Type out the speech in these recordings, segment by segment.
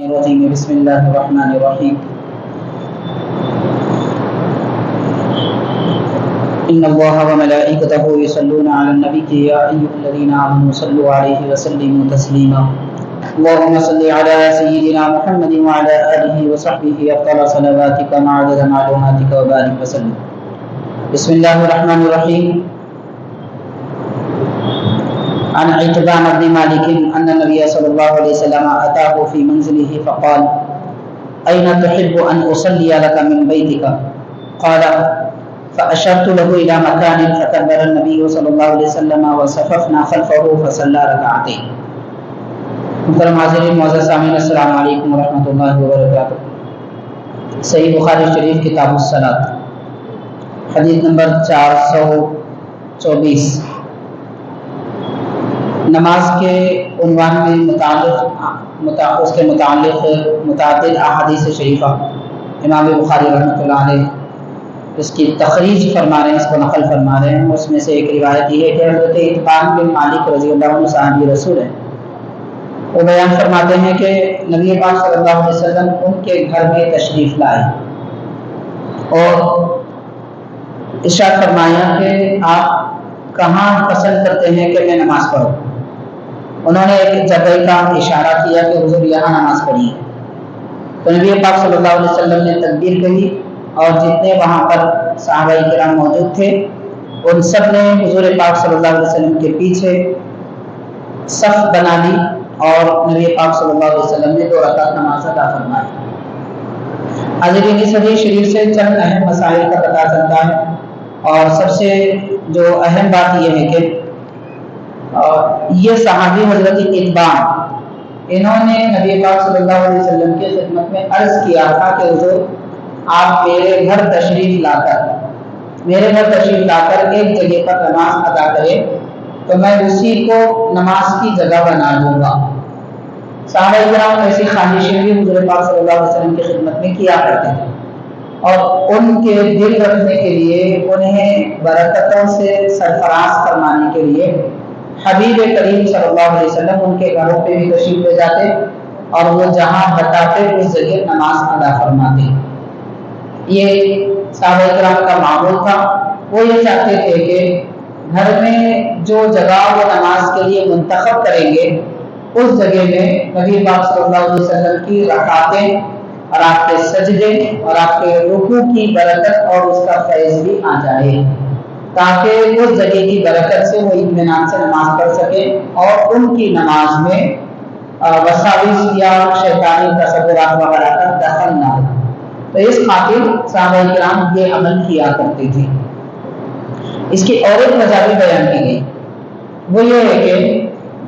الرجيم بسم الله الرحمن الرحيم إن الله وملائكته يصلون على النبي يا أيها الذين آمنوا صلوا عليه وسلموا تسليما اللهم صل على سيدنا محمد وعلى آله وصحبه أفضل صلواتك مع عدد معلوماتك وبارك وسلم بسم الله الرحمن الرحيم عن عتبان بن مالك أن النبي صلى الله عليه وسلم أتاه في منزله فقال أين تحب أن أصلي لك من بيتك قال فأشرت له إلى مكان فكبر النبي صلى الله عليه وسلم وصففنا خلفه فصلى ركعتين. محترم حاضرین معزز سامعین السلام علیکم ورحمۃ اللہ وبرکاتہ. صحیح بخاری شریف کتاب الصلاۃ حدیث نمبر 424. نماز کے عنوان میں اس کے متعلق متعدد احادیث شریفہ امام بخاری رحمۃ اللہ علیہ اس کی تخریج فرما رہے ہیں، اس کو نقل فرما رہے ہیں. اس میں سے ایک روایت یہ ہے کہ حضرت عتبان بن مالک رضی اللہ عنہ صحابی رسول ہیں. وہ بیان فرماتے ہیں کہ نبی پاک صلی اللہ علیہ وسلم ان کے گھر میں تشریف لائے اور ارشاد فرمایا کہ آپ کہاں پسند کرتے ہیں کہ میں نماز پڑھوں. انہوں نے ایک جگہ کا اشارہ کیا کہ حضور یہاں نماز پڑھی. تو نبی پاک صلی اللہ علیہ وسلم نے تکبیر کہی اور جتنے وہاں پر صحابہ کرام موجود تھے ان سب نے حضور پاک صلی اللہ علیہ وسلم کے پیچھے صف بنا لی اور نبی پاک صلی اللہ علیہ وسلم نے 2 رکعت نماز ادا فرمائی. حاضرین اس حدیث شریف سے چند اہم مسائل کا پتہ چلتا ہے اور سب سے جو اہم بات یہ ہے کہ یہ صحابی حضرت عتبان انہوں نے نبی پاک صلی اللہ علیہ وسلم کی خدمت میں عرض کیا تھا کہ حضور آپ میرے گھر تشریف لا کر ایک جگہ پر نماز ادا کریں تو میں اسی کو نماز کی جگہ بنا دوں گا. صحابہ کرام ایسی خواہشیں بھی حضور پاک صلی اللہ علیہ وسلم کی خدمت میں کیا کرتے ہیں اور ان کے دل رکھنے کے لیے انہیں برکتوں سے سرفراز فرمانے کے لیے حبیب کریم صلی اللہ علیہ وسلم ان کے گھروں پہ بھی تشریف لے جاتے اور وہ جہاں بتاتے اس جگہ نماز ادا فرماتے. یہ صحابہ کرام کا معمول تھا. وہ یہ چاہتے تھے کہ گھر میں جو جگہ وہ نماز کے لیے منتخب کریں گے اس جگہ میں نبی پاک صلی اللہ علیہ وسلم کی رکعتیں اور آپ کے سجدے اور آپ کے رکوع کی برکت اور اس کا فیض بھی آ جائے تاکہ اس جگہ کی برکت سے وہ اطمینان سے نماز پڑھ سکے اور ان کی نماز میں وساوس یا شیطانی تصورات وغیرہ کا دخل نہ ہو. تو اس خاطر صحابہ کرام یہ عمل کیا کرتے تھے. اس کی اور ایک وجہ بھی بیان کی گئی. وہ یہ ہے کہ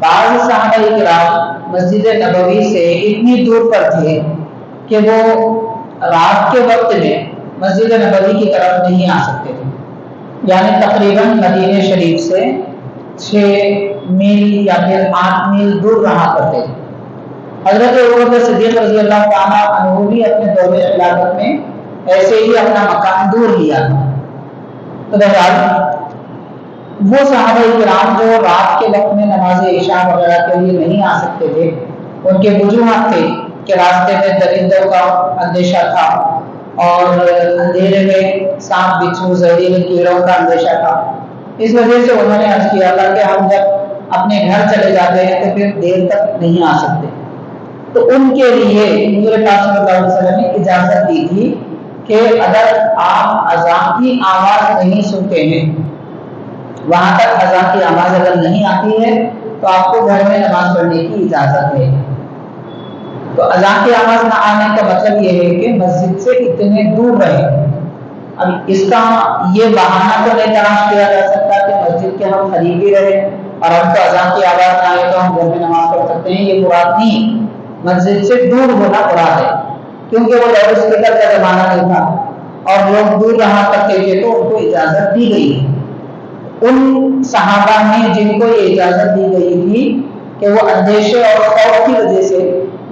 بعض صحابہ کرام مسجد نبوی سے اتنی دور پر تھے کہ وہ رات کے وقت میں مسجد نبوی کی طرف نہیں آ سکتے تھے. یعنی تقریباً مدینہ شریف سے 6 میل یا پھر 8 میل دور رہا کرتے تھے. حضرت ابوبکر صدیق رضی اللہ تعالیٰ عنہ بھی اپنے دور خلافت میں ایسے ہی اپنا مکان دور لیا تھا. تو بہرحال وہ صحابہ کرام جو رات کے وقت میں نماز عشاء وغیرہ کے لیے نہیں آ سکتے تھے ان کے وجوہات تھے کہ راستے میں درندوں کا اندیشہ تھا اور اندھیرے میں سانپ بچھو زہریلے کیڑوں کا اندیشہ تھا. اس وجہ سے انہوں نے عرض کیا تھا کہ ہم جب اپنے گھر چلے جاتے ہیں تو پھر دیر تک نہیں آ سکتے. تو ان کے لیے حضور پاک صلی اللہ علیہ وسلم نے اجازت دی تھی کہ اگر آپ اذان کی آواز نہیں سنتے ہیں، وہاں تک اذان کی آواز اگر نہیں آتی ہے تو آپ کو گھر میں نماز پڑھنے کی اجازت ہے. تو اذان کی آواز نہ آنے کا مطلب یہ ہے کہ مسجد سے اتنے دور رہے. اب اس کا یہ بہانہ تو نہیں تلاش کیا جا سکتا کہ مسجد کے ہم قریب ہی رہے اور ہم کو اذان کی آواز نہ آئے تو ہم گھر میں نماز پڑھ سکتے ہیں. یہ مراد نہیں. مسجد سے دور ہونا مراد ہے کیونکہ وہ لاؤڈ اسپیکر کا زمانہ نہیں تھا اور لوگ دور رہا کرتے تھے تو ان کو اجازت دی گئی. ان صحابہ میں جن کو یہ اجازت دی گئی تھی کہ وہ اندیشے اور خوف کی وجہ سے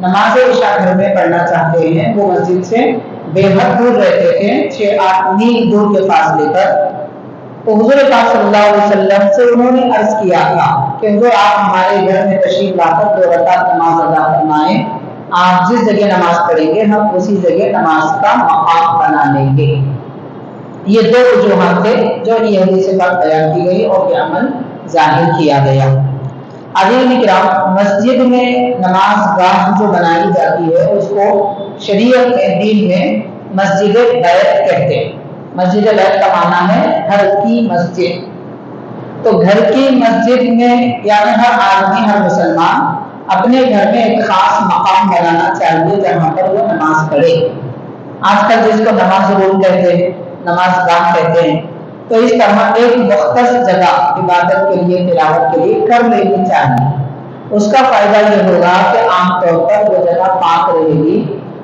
نماز عشاء گھر میں پڑھنا چاہتے ہیں وہ مسجد سے بے حد دور رہتے تھے 6-8 میل دور کے فاصلے پر. تو حضور پاک صلی اللہ علیہ وسلم سے انہوں نے عرض کیا تھا کہ حضور آپ ہمارے گھر میں تشریف لا کر 2 رکعت نماز ادا فرمائیں. آپ جس جگہ نماز پڑھیں گے ہم اسی جگہ نماز کا مقام بنا لیں گے۔ یہ دو وجوہات تھے جو یہ حدیث پاک بیان کی گئی اور یہ عمل ظاہر کیا گیا۔ حاضرین کرام، مسجد میں نماز گاہ جو بنائی جاتی ہے اس کو شریعت میں، دین میں مسجد بیت کہتے ہیں۔ مسجد بیت کا معنی ہے گھر کی مسجد۔ تو گھر کی مسجد میں یعنی ہر آدمی، ہر مسلمان اپنے گھر میں ایک خاص مقام بنانا چاہیے جہاں پر وہ نماز پڑھے۔ آج کل جس کو نماز روم کہتے ہیں، نماز گاہ کہتے ہیں، تو اس طرح ایک مختص جگہ عبادت کے لیے، تلاوت کے لیے کر لینی چاہیے۔ اس کا فائدہ یہ ہوگا کہ عام طور پر وہ جگہ پاک رہے گی،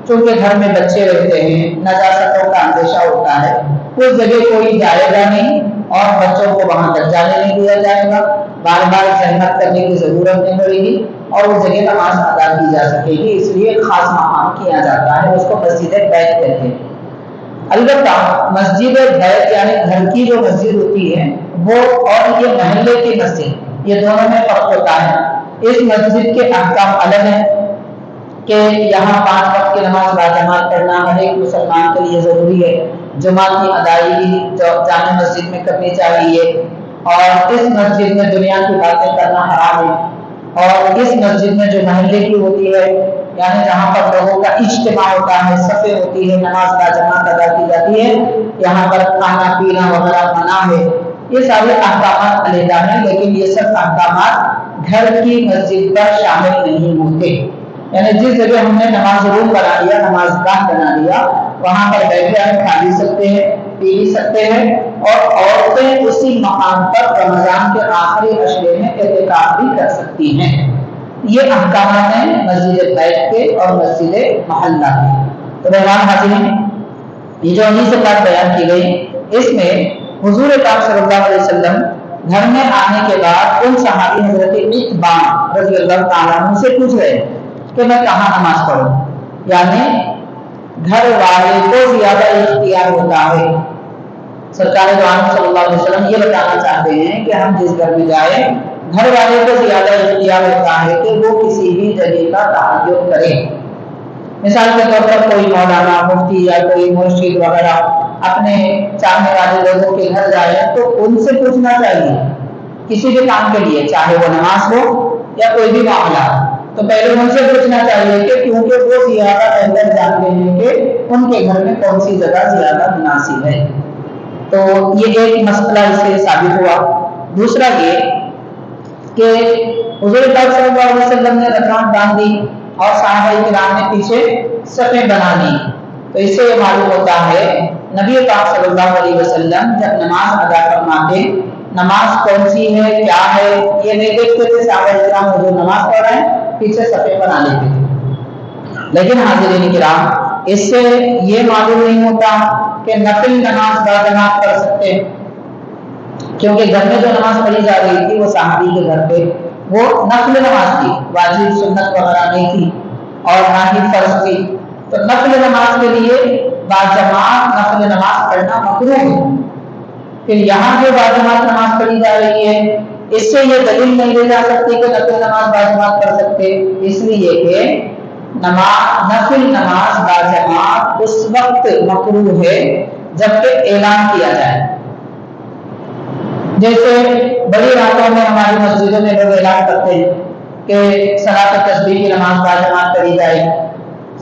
چونکہ گھر میں بچے رہتے ہیں، نجاستوں کا اندیشہ ہوتا ہے، اس جگہ کوئی جائے گا نہیں اور بچوں کو وہاں تک جانے نہیں دیا جائے گا، بار بار زحمت کرنے کی ضرورت نہیں پڑے گی اور اس جگہ نماز ادا کی جا سکے گی۔ اس لیے خاص مقام کیا جاتا ہے، اس کو مسجد بیت کہتے ہیں۔ البتہ مسجد بیت یعنی گھر کی جو مسجد ہوتی ہے وہ اور یہ محلے کی مسجد، یہ دونوں میں فرق ہوتا ہے۔ اس مسجد کے احکام الگ ہیں کہ یہاں 5 وقت کی نماز باجماعت پڑھنا ہر ایک مسلمان کے لیے ضروری ہے، جمعہ کی ادائیگی جامع مسجد میں کرنی چاہیے، اور اس مسجد میں دنیا کی باتیں کرنا حرام ہے، اور اس مسجد میں جو محلے کی ہوتی ہے یعنی جہاں پر لوگوں کا اجتماع ہوتا ہے، صفیں ہوتی ہے، نماز باجماعت ادا کی جاتی ہے، یہاں پر کھانا پینا وغیرہ منع ہے۔ یہ سارے احکامات علیحدہ ہیں، لیکن یہ سب احکامات گھر کی مسجد پر شامل نہیں ہوتے۔ یعنی جس جگہ ہم نے نماز روم بنا لیا، نماز گاہ بنا لیا، وہاں پر بیٹھے ہم کھا بھی سکتے ہیں، پی بھی سکتے ہیں، اور عورتیں اسی مقام پر رمضان کے آخری عشرے میں اعتکاف بھی کر سکتی ہیں۔ یہ احکامات ہیں مسجد بیت کے اور مسجد محلہ کے۔ تو بہرحال حاضرین، یہ جو حدیث پاک بیان کی گئی، اس میں حضور پاک صلی اللہ علیہ وسلم گھر میں آنے کے بعد ان صحابی حضرت اتبان رضی اللہ تعالیٰ عنہ سے پوچھ رہے کہ میں کہاں نماز پڑھوں، یعنی گھر والے کو زیادہ اختیار ہوتا ہے۔ سرکار دو عالم صلی اللہ علیہ وسلم یہ بتانا چاہتے ہیں کہ ہم جس گھر میں جائیں، گھر والے کو زیادہ اختیار ہوتا ہے کہ وہ کسی بھی جگہ کا تعین کرے۔ مثال کے طور پر کوئی مولانا، مفتی یا کوئی مرشد وغیرہ اپنے چاہنے والے لوگوں کے گھر جائے تو ان سے پوچھنا چاہیے کسی بھی کام کے لیے، چاہے وہ نماز ہو یا کوئی بھی معاملہ، تو پہلے ان سے پوچھنا چاہیے کہ کیونکہ وہ زیادہ بہتر جانتے ہیں کہ ان کے گھر میں کون سی جگہ زیادہ مناسب ہے۔ تو یہ ایک مسئلہ اس سے ثابت ہوا۔ دوسرا یہ کہ حضور پاک صلی اللہ علیہ وسلم نے رکعت باندھی اور صحابہ کرام نے پیچھے صفیں بنا لی، تو اس سے یہ معلوم ہوتا ہے نبی پاک صلی اللہ علیہ وسلم جب نماز ادا فرماتے، نماز کون سی ہے، کیا ہے، یہ نہیں دیکھتے تھے۔ صحابہ کرام حضور نماز پڑھ رہے ہیں، پیچھے صفیں بنا لیتے تھے۔ لیکن حاضرین کرام، اس سے یہ معلوم نہیں ہوتا کہ نفل نماز باجماعت پڑھ سکتے ہیں، کیونکہ گھر میں جو نماز پڑھی جا رہی تھی وہ صحابی کے گھر پہ وہ نفل نماز تھی، واجب سنت وغیرہ نہیں تھی اور نہ ہی فرض تھی۔ تو نفل نماز کے لیے باجماعت نفل نماز پڑھنا مکروہ ہے۔ پھر یہاں جو باجماعت نماز پڑھی جا رہی ہے، اس سے یہ دلیل نہیں لے جا سکتی کہ نفل نماز باجماعت پڑھ سکتے، اس لیے کہ نفل نماز باجماعت اس وقت مکروہ ہے جب کہ اعلان کیا جائے۔ جیسے بڑی راتوں میں ہماری مسجدوں میں لوگ اعلان کرتے ہیں کہ صلاۃ تسبیح کی نماز باجماعت پڑھی جائے،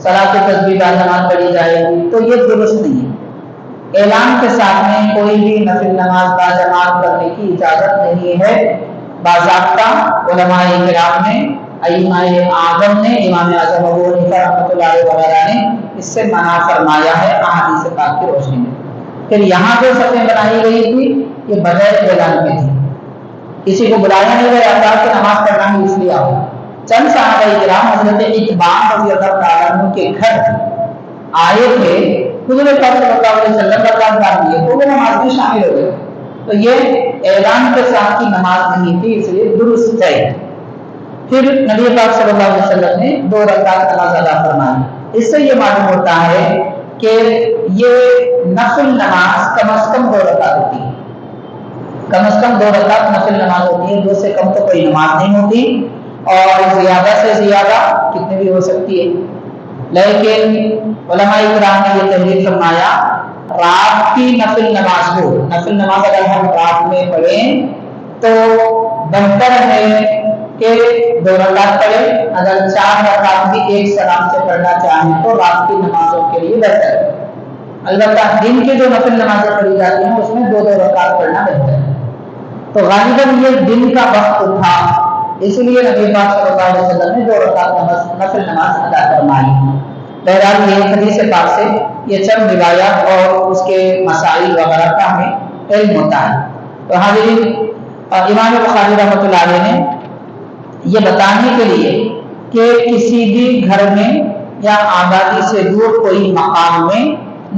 صلاۃ تسبیح باجماعت پڑھی جائے گی، تو یہ درست نہیں ہے۔ اعلان کے ساتھ میں کوئی بھی نفل نماز باجماعت کرنے کی اجازت نہیں ہے۔ باضابطہ علماء کرام نے، ائمہ اعظم نے، امام اعظم ابو حنیفہ رحمۃ اللہ علیہ وغیرہ نے اس سے منع فرمایا ہے احادیث پاک کی روشنی میں۔ پھر یہاں جو صفیں بنائی گئی تھی یہ بغیر اعلان کے تھی، کسی کو بلایا نہیں گیا تھا کہ نماز پڑھنا ہے اس لیے آؤ۔ چند صحابہ کرام حضرت اتبان رضی اللہ تعالیٰ عنہ کے گھر آئے تھے، حضور پاک صلی اللہ علیہ وسلم رکعت باندھی تو وہ نماز میں شامل ہو گئے۔ تو یہ اعلان کے ساتھ کی نماز نہیں تھی، اس لیے درست ہے۔ پھر نبی پاک صلی اللہ علیہ وسلم نے 2 رکعت نماز ادا فرمائی۔ اس سے یہ معلوم ہوتا ہے کہ یہ نفل نماز کم از کم 2 رکعت ہوتی ہے، کم از کم 2 رکعت نفل نماز ہوتی ہے، 2 سے کم تو کوئی نماز نہیں ہوتی، اور زیادہ سے زیادہ کتنی بھی ہو سکتی ہے لیکن علماء کرام نے یہ تحریر فرمایا رات کی نفل نماز کو، نفل نماز اگر ہم رات میں پڑھیں تو بہتر ہے کہ 2 رکعت پڑھیں، اگر 4 رکعت بھی ایک سلام سے پڑھنا چاہیں تو رات کی نمازوں کے لیے بہتر ہے۔ البتہ دن کی جو نفل نمازیں پڑھی جاتی ہیں اس میں 2 رکعت پڑھنا بہتر ہے۔ تو غالباً یہ دن کا وقت تھا، اس لیے نبی پاک صلی اللہ علیہ وسلم نے 2 رکعت نفل نماز ادا فرمائی۔ بہرحال یہ حدیث پاک سے یہ چند روایات اور اس کے مسائل وغیرہ کا ہمیں علم ہوتا ہے۔ تو حاضرین، امام بخاری رحمۃ اللہ علیہ نے یہ بتانے کے لیے کہ کسی بھی گھر میں یا آبادی سے دور کوئی مقام میں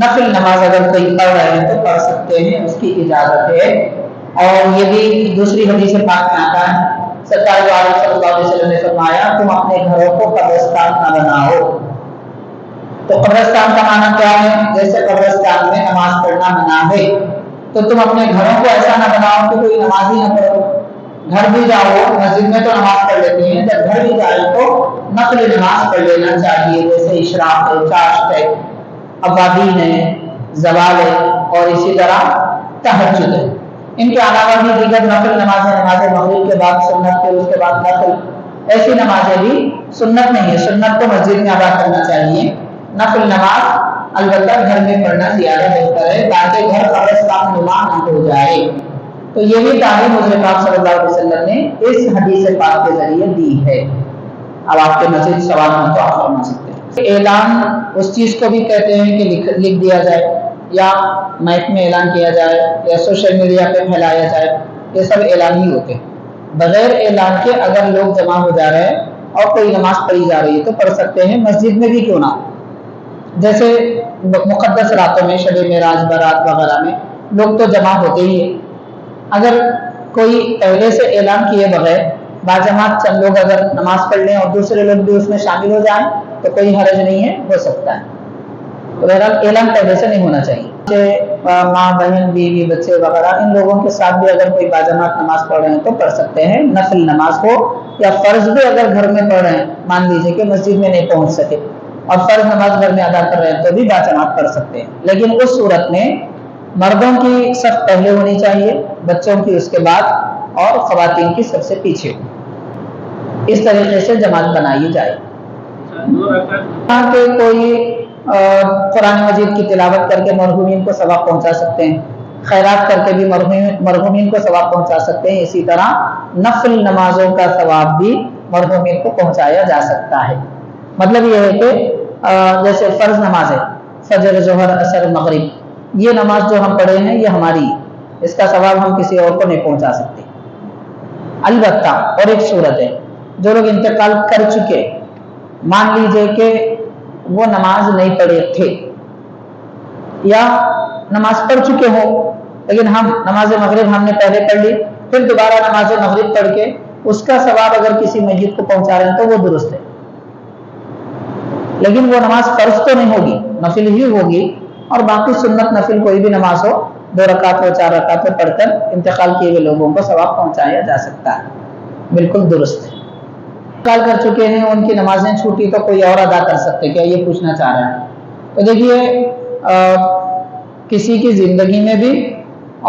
نفل نماز اگر کوئی پڑھ رہے ہیں تو پڑھ سکتے ہیں، اس کی اجازت ہے۔ اور یہ بھی دوسری حدیث پاک میں آتا ہے، سرکار عالم صلی اللہ علیہ وسلم نے فرمایا تم اپنے گھروں کو قبرستان نہ بناؤ۔ تو قبرستان کا معنی کیا ہے؟ جیسے قبرستان میں نماز پڑھنا منع ہے تو تم اپنے گھروں کو ایسا نہ بناؤ کہ کوئی نماز ہی نہ پڑھو۔ گھر بھی جاؤ، مسجد میں تو نماز پڑھ لیتے ہیں، جب گھر بھی جائے تو نفل نماز پڑھ لینا چاہیے، جیسے اشراق ہے، چاشت ہے، اوابین ہے، زوال ہے اور اسی طرح تہجد ہے۔ ان کے علاوہ بھی دیگر نفل نمازیں، نماز مغرب کے بعد سنت، پھر اس کے بعد نفل، ایسی نمازیں بھی سنت نہیں ہے۔ سنت تو مسجد میں ادا کرنا چاہیے، نفل نماز البتہ گھر میں پڑھنا زیادہ بہتر ہے تاکہ گھر قبرستان نما نہ ہو جائے۔ تو یہ بھی تعلیم حضور پاک صلی اللہ علیہ وسلم نے اس حدیث پاک کے ذریعے دی ہے۔ اب آپ کے مزید سوال ہوں تو آپ فرما سکتے ہیں۔ اعلان اس چیز کو بھی کہتے ہیں کہ لکھ دیا جائے یا مائک میں اعلان کیا جائے یا سوشل میڈیا پہ پھیلایا جائے، یہ سب اعلان ہی ہوتے ہیں۔ بغیر اعلان کے اگر لوگ جمع ہو جا رہے ہیں اور کوئی نماز پڑھی جا رہی ہے تو پڑھ سکتے ہیں، مسجد میں بھی کیوں نہ۔ جیسے مقدس راتوں میں، شب معراج، برات وغیرہ میں لوگ تو جمع ہوتے ہی ہیں۔ اگر کوئی پہلے سے اعلان کیے بغیر باجماعت چند لوگ اگر نماز پڑھ لیں اور دوسرے لوگ بھی اس میں شامل ہو جائیں تو کوئی حرج نہیں ہے، ہو سکتا ہے۔ بہرحال اعلان پہلے سے نہیں ہونا چاہیے۔ ماں، بہن، بیوی، بچے وغیرہ ان لوگوں کے ساتھ بھی اگر کوئی باجماعت نماز پڑھ رہے ہیں تو پڑھ سکتے ہیں، نفل نماز ہو یا فرض بھی اگر گھر میں پڑھ رہے ہیں، مان لیجیے کہ مسجد میں نہیں پہنچ سکے اور فرض نماز گھر میں ادا کر رہے ہیں تو بھی باجماعت پڑھ سکتے ہیں، لیکن اس صورت میں مردوں کی صف پہلے ہونی چاہیے، بچوں کی اس کے بعد اور خواتین کی سب سے پیچھے۔ اس طریقے سے جماعت بنائی جائے۔ کہ کوئی قرآن مجید کی تلاوت کر کے مرحومین کو ثواب پہنچا سکتے ہیں، خیرات کر کے بھی مرحومین کو ثواب پہنچا سکتے ہیں، اسی طرح نفل نمازوں کا ثواب بھی مرحومین کو پہنچایا جا سکتا ہے۔ مطلب یہ ہے کہ جیسے فرض نماز ہے، فجر، ظہر، عصر، مغرب، یہ نماز جو ہم پڑھے ہیں یہ ہماری، اس کا ثواب ہم کسی اور کو نہیں پہنچا سکتے۔ البتہ اور ایک صورت ہے، جو لوگ انتقال کر چکے، مان لیجئے کہ وہ نماز نہیں پڑھے تھے یا نماز پڑھ چکے ہو لیکن نماز مغرب ہم نے پہلے پڑھ لی، پھر دوبارہ نماز مغرب پڑھ کے اس کا ثواب اگر کسی میت کو پہنچا رہے ہیں تو وہ درست ہے، لیکن وہ نماز فرض تو نہیں ہوگی، نفل ہی ہوگی، اور باقی سنت نفل کوئی بھی نماز ہو، 2 رکعت ہو، 4 رکعت ہو، پڑھ کر انتقال کیے ہوئے لوگوں کو ثواب پہنچایا جا سکتا ہے، بالکل درست ہے۔ انتقال کر چکے ہیں، ان کی نمازیں چھوٹی تو کوئی اور ادا کر سکتے، کیا یہ پوچھنا چاہ رہے ہیں؟ تو دیکھیے، کسی کی زندگی میں بھی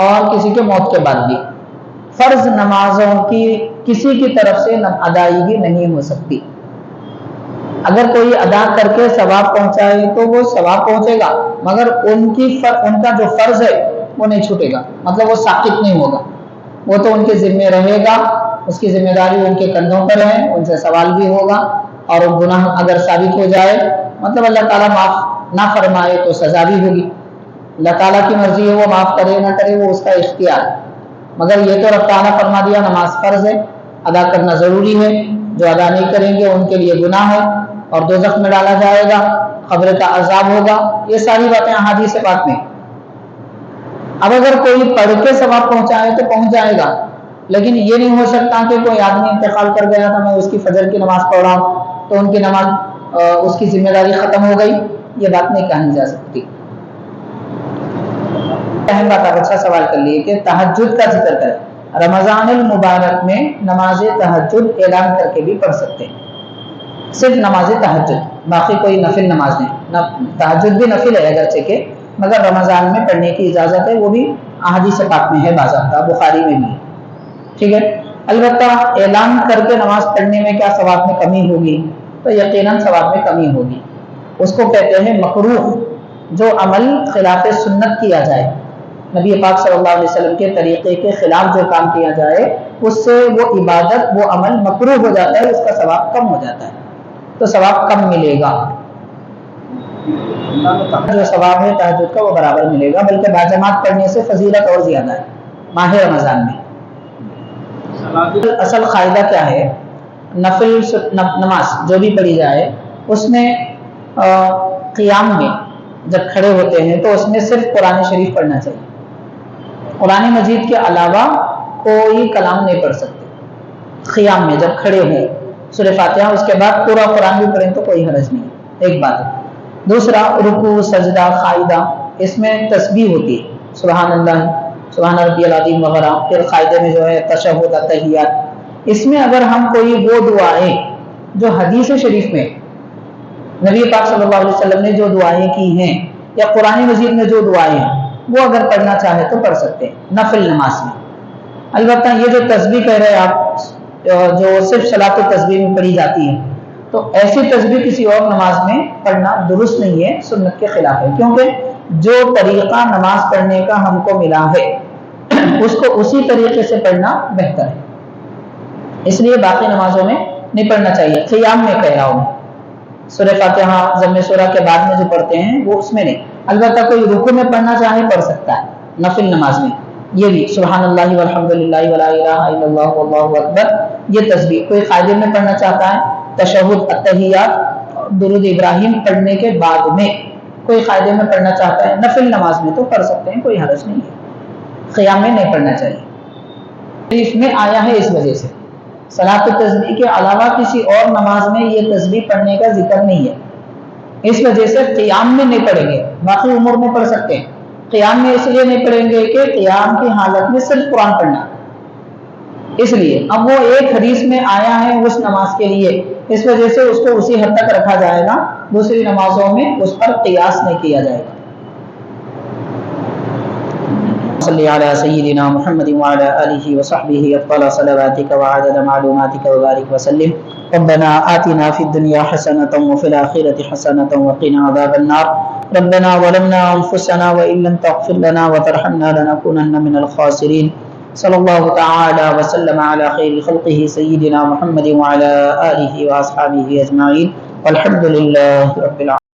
اور کسی کے موت کے بعد بھی فرض نمازوں کی کسی کی طرف سے ادائیگی نہیں ہو سکتی۔ اگر کوئی ادا کر کے ثواب پہنچائے تو وہ ثواب پہنچے گا، مگر ان کا جو فرض ہے وہ نہیں چھوٹے گا، مطلب وہ ساقط نہیں ہوگا، وہ تو ان کے ذمہ رہے گا، اس کی ذمہ داری ان کے کندھوں پر ہے، ان سے سوال بھی ہوگا، اور گناہ اگر ثابت ہو جائے، مطلب اللہ تعالیٰ معاف نہ فرمائے تو سزا بھی ہوگی۔ اللہ تعالیٰ کی مرضی ہے، وہ معاف کرے نہ کرے وہ اس کا اختیار، مگر یہ تو رب تعالیٰ فرما دیا نماز فرض ہے، ادا کرنا ضروری ہے، جو ادا نہیں کریں گے ان کے لیے گناہ ہے اور دوزخ میں ڈالا جائے گا، قبر کا عذاب ہوگا، یہ ساری باتیں احادیث پاک میں۔ اب اگر کوئی پڑھ کے ثواب پہنچائے تو پہنچ جائے گا، لیکن یہ نہیں ہو سکتا کہ کوئی آدمی انتقال کر گیا تھا، میں اس کی فجر کی نماز پڑھ رہا ہوں تو ان کی نماز اس کی ذمہ داری ختم ہو گئی، یہ بات نہیں کہی جا سکتی۔ اہم بات آپ اچھا سوال کر لیے کہ تہجد کا ذکر کریں، رمضان المبارک میں نماز تہجد اعلان کر کے بھی پڑھ سکتے ہیں۔ صرف نماز تہجد، باقی کوئی نفل نماز نہیں۔ تہجد بھی نفل ہے اگرچہ کہ، مگر رمضان میں پڑھنے کی اجازت ہے، وہ بھی احادیث پاک میں ہے، باضابطہ بخاری میں بھی ہے، ٹھیک ہے۔ البتہ اعلان کر کے نماز پڑھنے میں کیا ثواب میں کمی ہوگی؟ تو یقیناً ثواب میں کمی ہوگی۔ اس کو کہتے ہیں مکروہ، جو عمل خلاف سنت کیا جائے، نبی پاک صلی اللہ علیہ وسلم کے طریقے کے خلاف جو کام کیا جائے، اس سے وہ عبادت، وہ عمل مکروہ ہو جاتا ہے، اس کا ثواب کم ہو جاتا ہے، تو ثواب کم ملے گا۔ جو ثواب ہے تہجد کا وہ برابر ملے گا، بلکہ باجماعت پڑھنے سے فضیلت اور زیادہ ہے ماہ رمضان میں۔ اصل قاعدہ کیا ہے؟ نفل نماز جو بھی پڑھی جائے، اس میں قیام میں جب کھڑے ہوتے ہیں تو اس میں صرف قرآن شریف پڑھنا چاہیے، قرآن مجید کے علاوہ کوئی کلام نہیں پڑھ سکتے۔ قیام میں جب کھڑے ہوں سورہ فاتحہ، اس کے بعد پورا قرآن بھی پڑھیں تو کوئی حرج نہیں، ایک بات ہے۔ دوسرا، رکوع، سجدہ، قاعدہ، اس میں تسبیح ہوتی ہے، سبحان اللہ، سبحان ربی العظیم وغیرہ۔ پھر قاعدے میں جو ہے تشہد، التحیات، اس میں اگر ہم کوئی وہ دعائیں جو حدیث شریف میں نبی پاک صلی اللہ علیہ وسلم نے جو دعائیں کی ہیں، یا قرآن مجید میں جو دعائیں ہیں، وہ اگر پڑھنا چاہے تو پڑھ سکتے ہیں نفل نماز میں۔ البتہ یہ جو تسبیح کہہ رہے آپ، جو صرف صلاۃ التسبیح میں پڑھی جاتی ہے، تو ایسی تسبیح کسی اور نماز میں پڑھنا درست نہیں ہے، سنت کے خلاف ہے، کیونکہ جو طریقہ نماز پڑھنے کا ہم کو ملا ہے اس کو اسی طریقے سے پڑھنا بہتر ہے، اس لیے باقی نمازوں میں نہیں پڑھنا چاہیے۔ قیام میں کہہ رہا ہوں، سورہ فاتحہ ضم سورہ کے بعد میں جو پڑھتے ہیں وہ اس میں نہیں۔ البتہ کوئی رکوع میں پڑھنا چاہے پڑھ سکتا ہے نفل نماز میں، یہ بھی سبحان اللہ والحمد للہ ولا الہ الا اللہ واللہ اکبر، یہ تسبیح کوئی قاعدے میں پڑھنا چاہتا ہے، تشہد، التحیات، درود ابراہیم پڑھنے کے بعد میں کوئی قاعدے میں پڑھنا چاہتا ہے نفل نماز میں تو پڑھ سکتے ہیں، کوئی حرج نہیں ہے۔ قیام میں نہیں پڑھنا چاہیے، شریف میں آیا ہے، اس وجہ سے صلاۃ التسبیح کے علاوہ کسی اور نماز میں یہ تسبیح پڑھنے کا ذکر نہیں ہے، اس وجہ سے قیام میں نہیں پڑھیں گے، باقی امور میں پڑھ سکتے ہیں۔ قیام میں اس لیے نہیں پڑھیں گے کہ قیام کی حالت میں صرف قرآن پڑھنا، اس لیے اب وہ ایک حدیث میں آیا ہے اس نماز کے لیے، اس وجہ سے اس کو اسی حد تک رکھا جائے گا، دوسری نمازوں میں اس پر قیاس نہیں کیا جائے گا۔ صلی علی سیدنا محمد وعلی آلہ وصحبہ افضل صلواتک وعدد معلوماتک وبارک وسلم۔ ربنا آتنا فی الدنیا حسنۃ وفی الآخرۃ حسنۃ وقنا عذاب النار۔ ربنا ظلمنا انفسنا وان لم تغفر لنا وترحمنا لنکونن من الخاسرین۔ صلی اللہ تعالی وسلم علی خیر خلقہ سیدنا محمد وعلی آلہ واصحابہ اجمعین، والحمد للہ رب العالمین۔